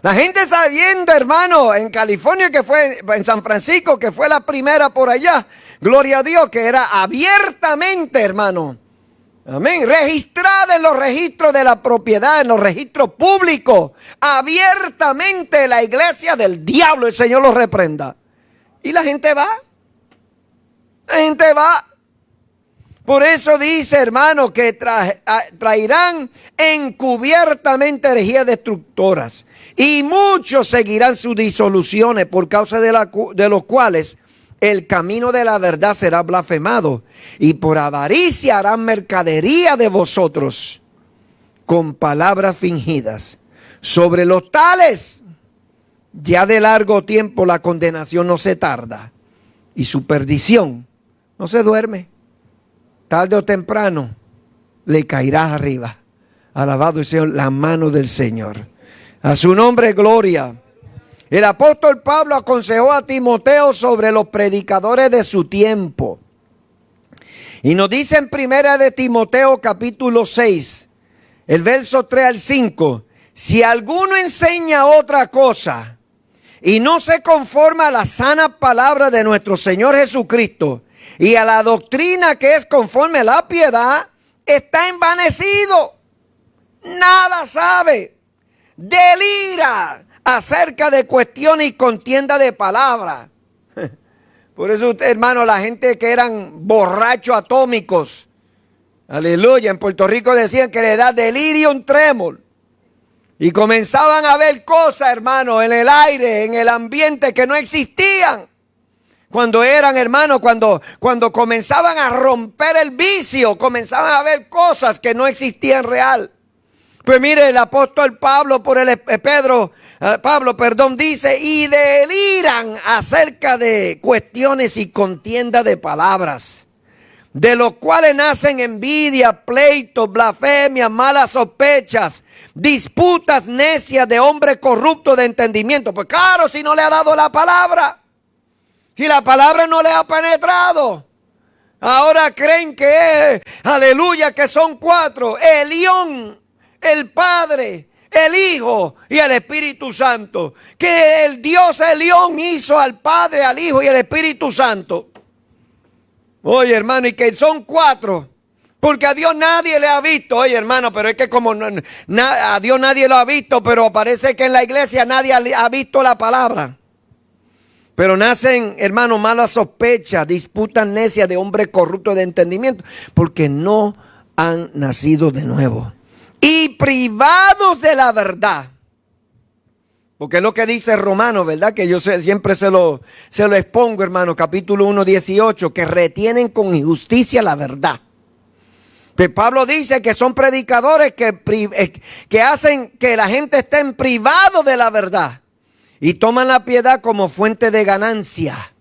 S1: La gente está viendo, hermano, en California, que fue en San Francisco, que fue la primera por allá. Gloria a Dios, que era abiertamente, hermano. Amén. Registrada en los registros de la propiedad, en los registros públicos. Abiertamente la iglesia del diablo. El Señor los reprenda. Y la gente va. La gente va. Por eso dice, hermano, que traerán encubiertamente herejías destructoras. Y muchos seguirán sus disoluciones, por causa de los cuales el camino de la verdad será blasfemado. Y por avaricia harán mercadería de vosotros con palabras fingidas. Sobre los tales, ya de largo tiempo la condenación no se tarda. Y su perdición no se duerme. Tarde o temprano le caerá arriba. Alabado sea la mano del Señor. A su nombre, gloria. El apóstol Pablo aconsejó a Timoteo sobre los predicadores de su tiempo. Y nos dice en primera de Timoteo capítulo 6, el verso 3 al 5. Si alguno enseña otra cosa y no se conforma a la sana palabra de nuestro Señor Jesucristo y a la doctrina que es conforme a la piedad, está envanecido. Nada sabe. Delira acerca de cuestiones y contienda de palabras. Por eso, hermano, la gente que eran borrachos atómicos, aleluya, en Puerto Rico decían que le da delirium tremor. Y comenzaban a ver cosas, hermano, en el aire, en el ambiente que no existían. Cuando eran, hermano, cuando comenzaban a romper el vicio, comenzaban a ver cosas que no existían real. Pues mire, el apóstol Pablo, dice, y deliran acerca de cuestiones y contienda de palabras, de los cuales nacen envidia, pleitos, blasfemias, malas sospechas, disputas necias de hombres corruptos de entendimiento. Pues claro, si no le ha dado la palabra, si la palabra no le ha penetrado, ahora creen que aleluya, que son cuatro: Elión, el Padre, el Hijo y el Espíritu Santo. Que el Dios Elión hizo al Padre, al Hijo y al Espíritu Santo. Oye, hermano, y que son cuatro, porque a Dios nadie le ha visto. Oye, hermano, pero es que como a Dios nadie lo ha visto, pero parece que en la iglesia nadie ha visto la palabra. Pero nacen, hermano, malas sospechas, disputas necias de hombres corruptos de entendimiento, porque no han nacido de nuevo. Y privados de la verdad. Porque es lo que dice Romanos, ¿verdad? Que yo siempre se lo expongo, hermano. Capítulo 1, 18. Que retienen con injusticia la verdad. Pero Pablo dice que son predicadores que hacen que la gente esté en privado de la verdad. Y toman la piedad como fuente de ganancia.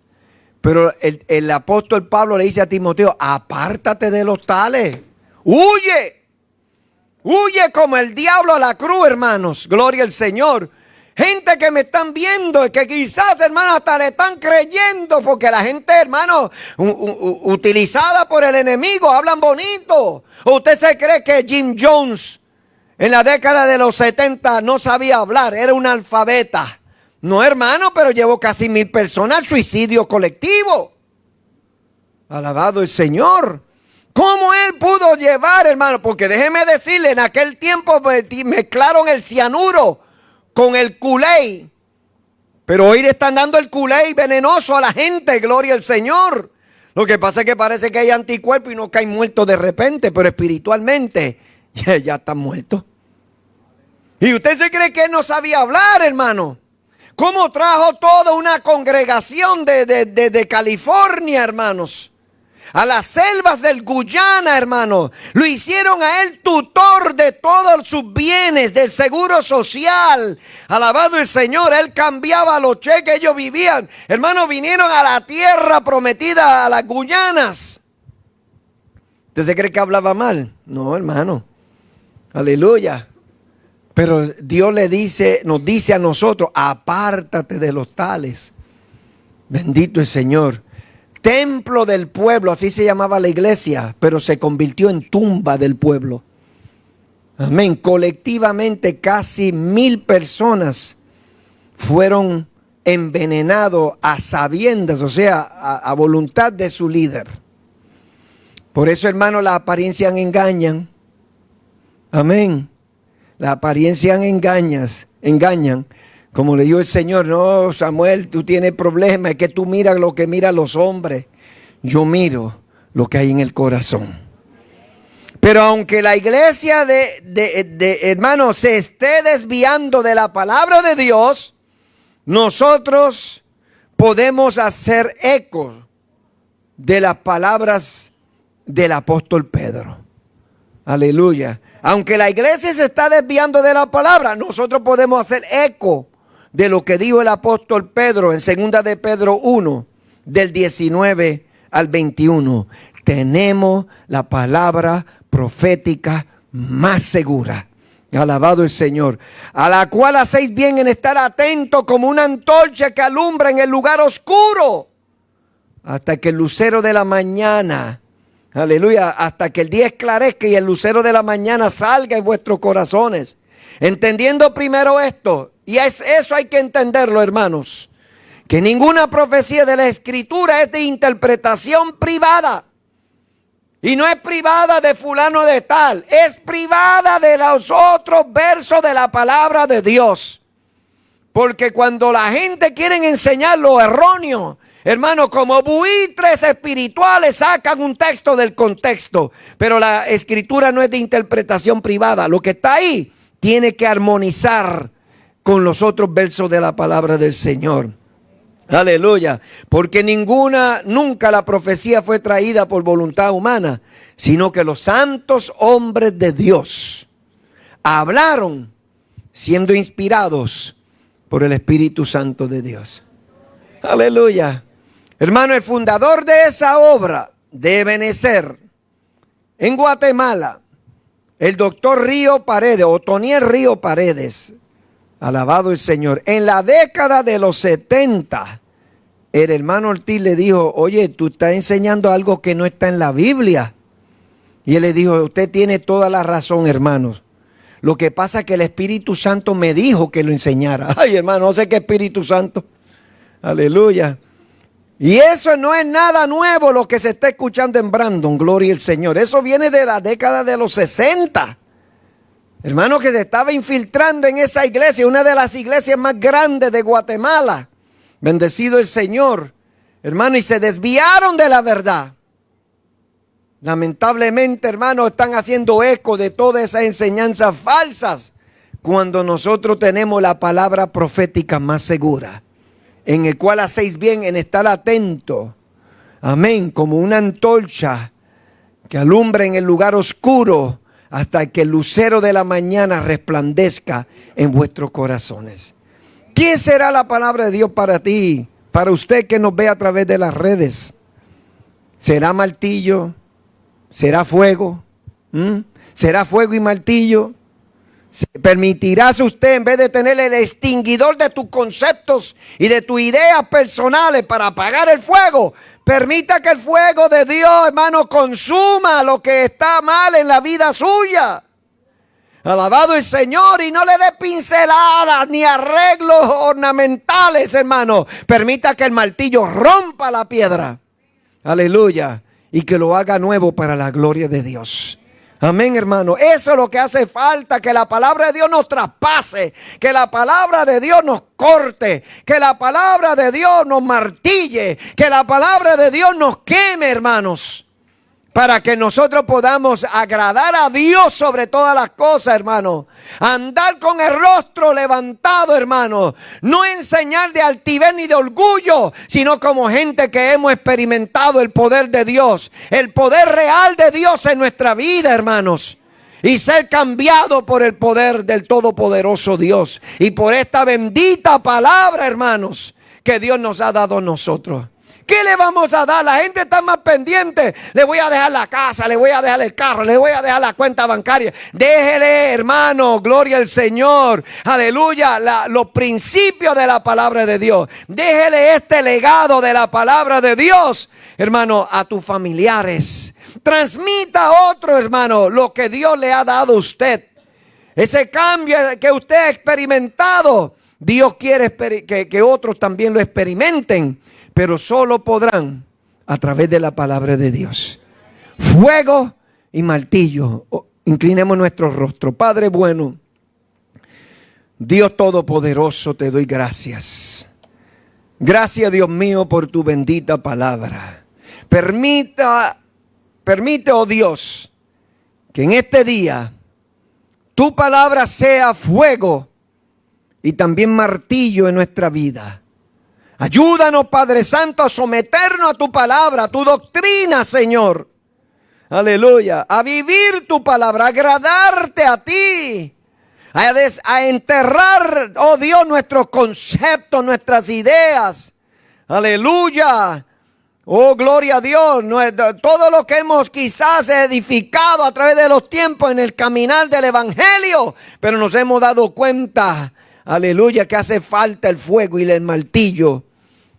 S1: Pero el apóstol Pablo le dice a Timoteo: apártate de los tales. Huye. Huye como el diablo a la cruz, hermanos. Gloria al Señor. Gente que me están viendo y que quizás, hermanos, hasta le están creyendo, porque la gente, hermanos, utilizada por el enemigo, hablan bonito. ¿O usted se cree que Jim Jones en la década de los 70 no sabía hablar? Era un analfabeta. No, hermano, pero llevó casi 1000 personas al suicidio colectivo. Alabado el Señor. ¿Cómo él pudo llevar, hermano? Porque déjeme decirle, en aquel tiempo mezclaron el cianuro con el Kool-Aid. Pero hoy le están dando el Kool-Aid venenoso a la gente, gloria al Señor. Lo que pasa es que parece que hay anticuerpos y no caen muertos de repente, pero espiritualmente ya están muertos. ¿Y usted se cree que él no sabía hablar, hermano? ¿Cómo trajo toda una congregación de California, hermanos, a las selvas del Guyana, hermano? Lo hicieron a él tutor de todos sus bienes, del seguro social. Alabado el Señor. Él cambiaba los cheques, ellos vivían. Hermano, vinieron a la tierra prometida, a las Guyanas. ¿Usted se cree que hablaba mal? No, hermano. Aleluya. Pero Dios nos dice a nosotros, apártate de los tales. Bendito el Señor. Templo del pueblo, así se llamaba la iglesia, pero se convirtió en tumba del pueblo. Amén. Colectivamente casi 1000 personas fueron envenenados a sabiendas, o sea, a voluntad de su líder. Por eso, hermano, las apariencias engañan. Amén. Las apariencias engañan. Como le dijo el Señor, no, Samuel, tú tienes problemas, es que tú miras lo que miran los hombres. Yo miro lo que hay en el corazón. Pero aunque la iglesia hermanos, se esté desviando de la palabra de Dios, nosotros podemos hacer eco de las palabras del apóstol Pedro. Aleluya. Aunque la iglesia se está desviando de la palabra, nosotros podemos hacer eco de lo que dijo el apóstol Pedro en 2 de Pedro 1, del 19 al 21. Tenemos la palabra profética más segura. Alabado el Señor. A la cual hacéis bien en estar atentos como una antorcha que alumbra en el lugar oscuro, hasta que el lucero de la mañana, aleluya, hasta que el día esclarezca y el lucero de la mañana salga en vuestros corazones. Entendiendo primero esto, y eso hay que entenderlo, hermanos, que ninguna profecía de la Escritura es de interpretación privada. Y no es privada de fulano de tal, es privada de los otros versos de la palabra de Dios. Porque cuando la gente quiere enseñar lo erróneo, hermano, como buitres espirituales sacan un texto del contexto. Pero la Escritura no es de interpretación privada. Lo que está ahí tiene que armonizar con los otros versos de la palabra del Señor. Aleluya. Porque nunca la profecía fue traída por voluntad humana, sino que los santos hombres de Dios hablaron siendo inspirados por el Espíritu Santo de Dios. Aleluya. Hermano, el fundador de esa obra debe de ser en Guatemala, el doctor Río Paredes, Otoniel Río Paredes. Alabado el Señor. En la década de los 70, el hermano Ortiz le dijo, oye, tú estás enseñando algo que no está en la Biblia. Y él le dijo, usted tiene toda la razón, hermanos. Lo que pasa es que el Espíritu Santo me dijo que lo enseñara. Ay, hermano, no sé qué Espíritu Santo. Aleluya. Y eso no es nada nuevo lo que se está escuchando en Brandon, gloria al Señor. Eso viene de la década de los 60. Hermano, que se estaba infiltrando en esa iglesia, una de las iglesias más grandes de Guatemala. Bendecido el Señor, hermano, y se desviaron de la verdad. Lamentablemente, hermano, están haciendo eco de todas esas enseñanzas falsas, cuando nosotros tenemos la palabra profética más segura, en el cual hacéis bien en estar atento. Amén, como una antorcha que alumbra en el lugar oscuro, hasta que el lucero de la mañana resplandezca en vuestros corazones. ¿Qué será la palabra de Dios para ti? Para usted que nos ve a través de las redes. ¿Será martillo? ¿Será fuego? ¿Será fuego y martillo? ¿Permitirás usted, en vez de tener el extinguidor de tus conceptos y de tus ideas personales para apagar el fuego, permita que el fuego de Dios, hermano, consuma lo que está mal en la vida suya? Alabado el Señor, y no le dé pinceladas ni arreglos ornamentales, hermano. Permita que el martillo rompa la piedra. Aleluya. Y que lo haga nuevo para la gloria de Dios. Amén, hermano. Eso es lo que hace falta, que la palabra de Dios nos traspase, que la palabra de Dios nos corte, que la palabra de Dios nos martille, que la palabra de Dios nos queme, hermanos, para que nosotros podamos agradar a Dios sobre todas las cosas, hermano. Andar con el rostro levantado, hermano. No enseñar de altivez ni de orgullo, sino como gente que hemos experimentado el poder de Dios, el poder real de Dios en nuestra vida, hermanos. Y ser cambiado por el poder del todopoderoso Dios. Y por esta bendita palabra, hermanos, que Dios nos ha dado a nosotros. ¿Qué le vamos a dar? La gente está más pendiente. Le voy a dejar la casa, le voy a dejar el carro, le voy a dejar la cuenta bancaria. Déjele, hermano, gloria al Señor. Aleluya, los principios de la palabra de Dios. Déjele este legado de la palabra de Dios, hermano, a tus familiares. Transmita a otro, hermano, lo que Dios le ha dado a usted. Ese cambio que usted ha experimentado, Dios quiere que otros también lo experimenten. Pero solo podrán a través de la palabra de Dios. Fuego y martillo. Inclinemos nuestro rostro. Padre bueno, Dios todopoderoso, te doy gracias. Gracias, Dios mío, por tu bendita palabra. Permite, oh Dios, que en este día tu palabra sea fuego y también martillo en nuestra vida. Ayúdanos, Padre Santo, a someternos a tu palabra, a tu doctrina, Señor. Aleluya. A vivir tu palabra, a agradarte a ti. A enterrar, oh Dios, nuestros conceptos, nuestras ideas. Aleluya. Oh, gloria a Dios. Todo lo que hemos quizás edificado a través de los tiempos en el caminar del Evangelio. Pero nos hemos dado cuenta, aleluya, que hace falta el fuego y el martillo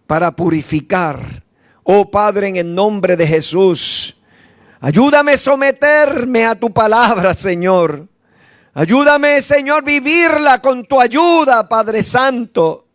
S1: para purificar. Oh Padre, en el nombre de Jesús, ayúdame a someterme a tu palabra, Señor. Ayúdame, Señor, vivirla con tu ayuda, Padre Santo.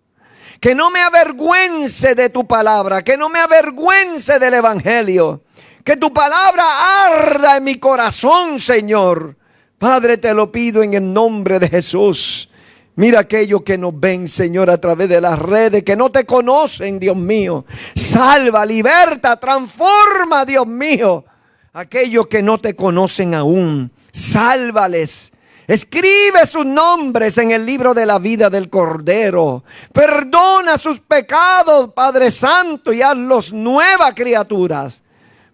S1: Que no me avergüence de tu palabra, que no me avergüence del Evangelio. Que tu palabra arda en mi corazón, Señor. Padre, te lo pido en el nombre de Jesús. Mira aquellos que nos ven, Señor, a través de las redes, que no te conocen, Dios mío. Salva, liberta, transforma, Dios mío. Aquellos que no te conocen aún, sálvales. Escribe sus nombres en el libro de la vida del Cordero. Perdona sus pecados, Padre Santo, y hazlos nuevas criaturas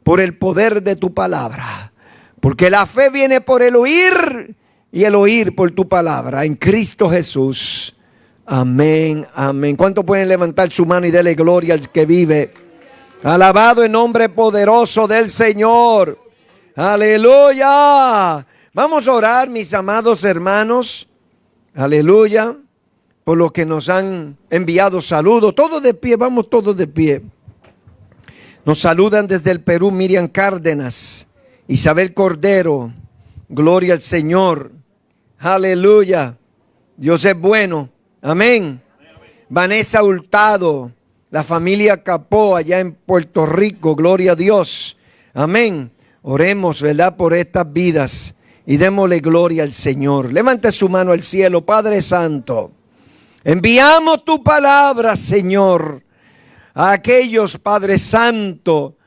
S1: por el poder de tu palabra. Porque la fe viene por el oír y el oír por tu palabra, en Cristo Jesús. Amén, amén. ¿Cuántos pueden levantar su mano y darle gloria al que vive? Alabado el nombre poderoso del Señor. Aleluya. Vamos a orar, mis amados hermanos. Aleluya. Por los que nos han enviado saludos. Todos de pie, vamos todos de pie. Nos saludan desde el Perú Miriam Cárdenas, Isabel Cordero. Gloria al Señor. Aleluya. Dios es bueno. Amén. Vanessa Hurtado, la familia Capó allá en Puerto Rico. Gloria a Dios. Amén. Oremos, ¿verdad?, por estas vidas y démosle gloria al Señor. Levante su mano al cielo. Padre Santo, enviamos tu palabra, Señor, a aquellos, Padre Santo,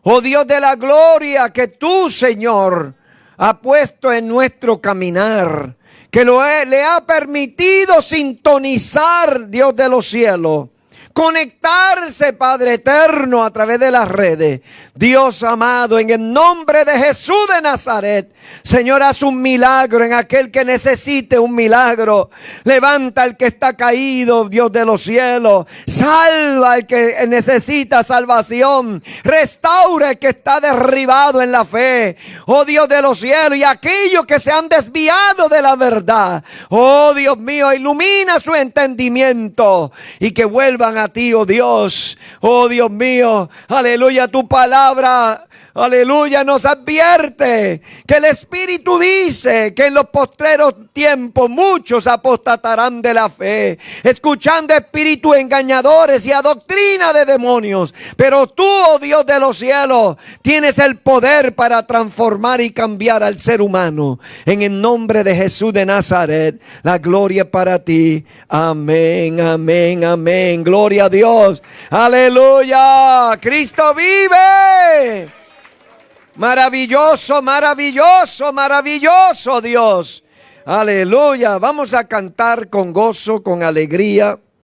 S1: oh Dios de la gloria, que tú, Señor, ha puesto en nuestro caminar, que le ha permitido sintonizar, Dios de los cielos, conectarse, Padre eterno, a través de las redes. Dios amado, en el nombre de Jesús de Nazaret, Señor, haz un milagro en aquel que necesite un milagro. Levanta al que está caído, Dios de los cielos. Salva al que necesita salvación. Restaura al que está derribado en la fe, oh Dios de los cielos. Y aquellos que se han desviado de la verdad, oh Dios mío, ilumina su entendimiento y que vuelvan a ti, oh Dios. Oh Dios mío, aleluya, tu palabra, aleluya, nos advierte que el Espíritu dice que en los postreros tiempos muchos apostatarán de la fe, escuchando espíritus engañadores y a doctrina de demonios. Pero tú, oh Dios de los cielos, tienes el poder para transformar y cambiar al ser humano. En el nombre de Jesús de Nazaret, la gloria para ti. Amén, amén, amén. Gloria a Dios. Aleluya. Cristo vive. Maravilloso, maravilloso, maravilloso Dios. Aleluya. Vamos a cantar con gozo, con alegría.